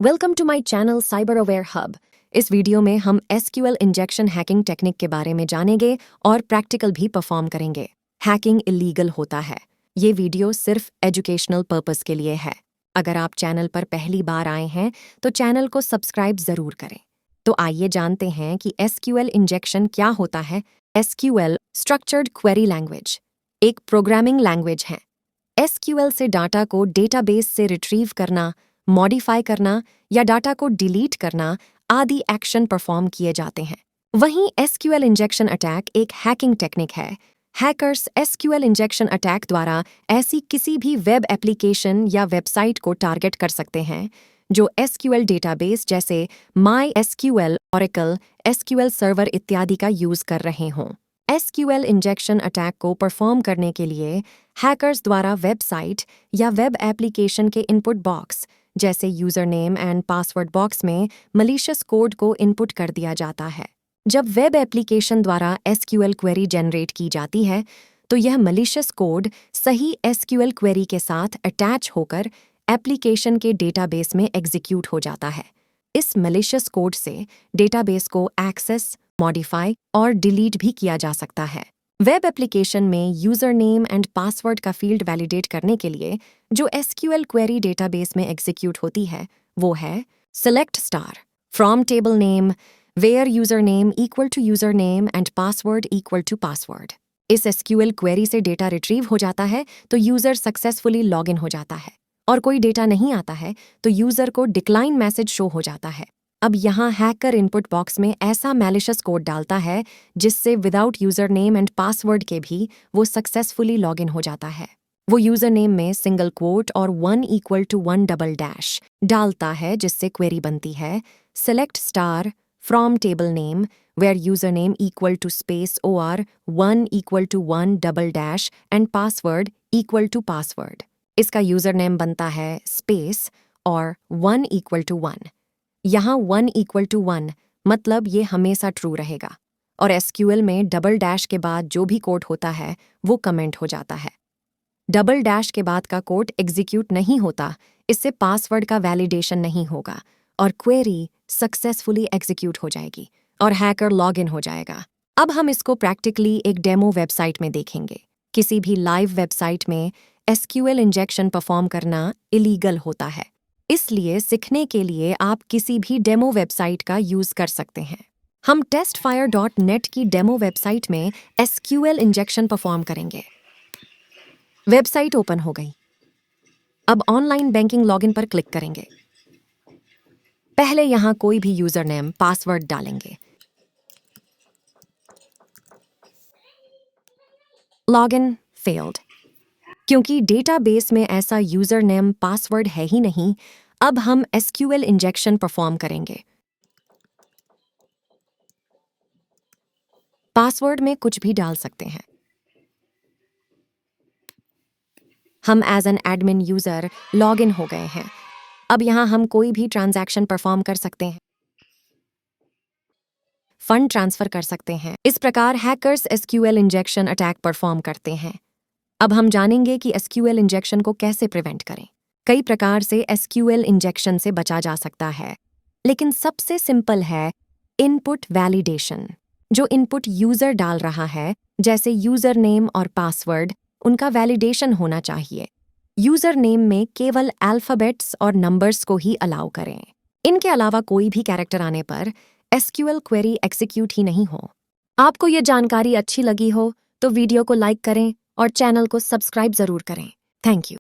Welcome to my channel cyber aware hub. इस video में हम एसक्यूएल इंजेक्शन हैकिंग टेक्निक के बारे में जानेंगे और प्रैक्टिकल भी परफॉर्म करेंगे। हैकिंग इलीगल होता है। ये वीडियो सिर्फ एजुकेशनल पर्पस के लिए है। अगर आप चैनल पर पहली बार आए हैं तो चैनल को सब्सक्राइब जरूर करें। तो आइए जानते हैं कि एसक्यूएल इंजेक्शन क्या होता है। एसक्यूएल स्ट्रक्चर्ड क्वेरी लैंग्वेज एक प्रोग्रामिंग लैंग्वेज है। एसक्यूएल से डाटा को डेटाबेस से रिट्रीव करना, मॉडिफाई करना या डाटा को डिलीट करना आदि एक्शन परफॉर्म किए जाते हैं। वहीं एसक्यूएल इंजेक्शन अटैक एक हैकिंग टेक्निक है। हैकर्स एसक्यूएल इंजेक्शन अटैक द्वारा ऐसी किसी भी वेब एप्लीकेशन या वेबसाइट को टारगेट कर सकते हैं जो एसक्यूएल डेटाबेस जैसे MySQL, Oracle, एसक्यूएल सर्वर इत्यादि का यूज कर रहे हों। एसक्यूएल इंजेक्शन अटैक को परफॉर्म करने के लिए हैकर्स द्वारा वेबसाइट या वेब एप्लीकेशन के इनपुट बॉक्स जैसे user name and password box में मलिशियस कोड को इनपुट कर दिया जाता है। जब वेब एप्लीकेशन द्वारा एसक्यूएल क्वेरी जनरेट की जाती है तो यह मलिशियस कोड सही एसक्यूएल क्वेरी के साथ अटैच होकर एप्लीकेशन के डेटाबेस में एग्जीक्यूट हो जाता है। इस मलिशियस कोड से डेटाबेस को एक्सेस, मॉडिफाई और डिलीट भी किया जा सकता है। वेब एप्लीकेशन में यूजर नेम एंड पासवर्ड का फील्ड वैलिडेट करने के लिए जो एसक्यूएल क्वेरी डेटाबेस में एग्जीक्यूट होती है वो है select star from table name where username equal to username and password equal to password। इस एसक्यूएल क्वेरी से डेटा रिट्रीव हो जाता है तो यूजर सक्सेसफुली लॉगिन हो जाता है, और कोई डेटा नहीं आता है तो यूजर को डिक्लाइन मैसेज शो हो जाता है। अब यहाँ हैकर इनपुट बॉक्स में ऐसा मैलिशियस कोड डालता है जिससे without user name and password के भी वो सक्सेसफुली लॉगिन हो जाता है। वो यूजर नेम में सिंगल क्वोट और 1 = 1 डबल डैश डालता है जिससे क्वेरी बनती है select star from table name where username equal to space or 1 = 1 double dash and password equal to password। इसका यूजर नेम बनता है स्पेस और 1 = 1। यहाँ 1 = 1 मतलब ये हमेशा ट्रू रहेगा, और एसक्यूएल में डबल डैश के बाद जो भी कोड होता है वो कमेंट हो जाता है। डबल डैश के बाद का कोड एग्जीक्यूट नहीं होता, इससे पासवर्ड का वैलिडेशन नहीं होगा और क्वेरी सक्सेसफुली एग्जीक्यूट हो जाएगी और हैकर लॉगिन हो जाएगा। अब हम इसको प्रैक्टिकली एक डेमो वेबसाइट में देखेंगे। किसी भी लाइव वेबसाइट में एसक्यूएल इंजेक्शन परफॉर्म करना इलीगल होता है, इसलिए सीखने के लिए आप किसी भी डेमो वेबसाइट का यूज कर सकते हैं। हम testfire.net की डेमो वेबसाइट में एसक्यूएल इंजेक्शन परफॉर्म करेंगे। वेबसाइट ओपन हो गई। अब ऑनलाइन बैंकिंग लॉगिन पर क्लिक करेंगे। पहले यहाँ कोई भी यूजर नेम, पासवर्ड डालेंगे। Login failed. क्योंकि डेटाबेस में ऐसा यूजर नेम, पासवर्ड है ही नहीं, अब हम एसक्यूएल इंजेक्शन परफॉर्म करेंगे। पासवर्ड में कुछ भी डाल सकते हैं। हम as an admin user login हो गए हैं। अब यहाँ हम कोई भी ट्रांजैक्शन परफॉर्म कर सकते हैं, फंड ट्रांसफर कर सकते हैं। इस प्रकार hackers SQL injection attack perform करते हैं। अब हम जानेंगे कि एसक्यूएल इंजेक्शन को कैसे प्रिवेंट करें। कई प्रकार से एसक्यूएल इंजेक्शन से बचा जा सकता है, लेकिन सबसे सिंपल है इनपुट वैलिडेशन। जो इनपुट यूजर डाल रहा है जैसे यूजर नेम और पासवर्ड, उनका वैलिडेशन होना चाहिए। यूजर नेम में केवल अल्फाबेट्स और नंबर्स को ही अलाउ करें। इनके अलावा कोई भी कैरेक्टर आने पर एसक्यूएल क्वेरी एग्जीक्यूट ही नहीं हो। आपको ये जानकारी अच्छी लगी हो तो वीडियो को लाइक करें और चैनल को सब्सक्राइब जरूर करें। Thank you.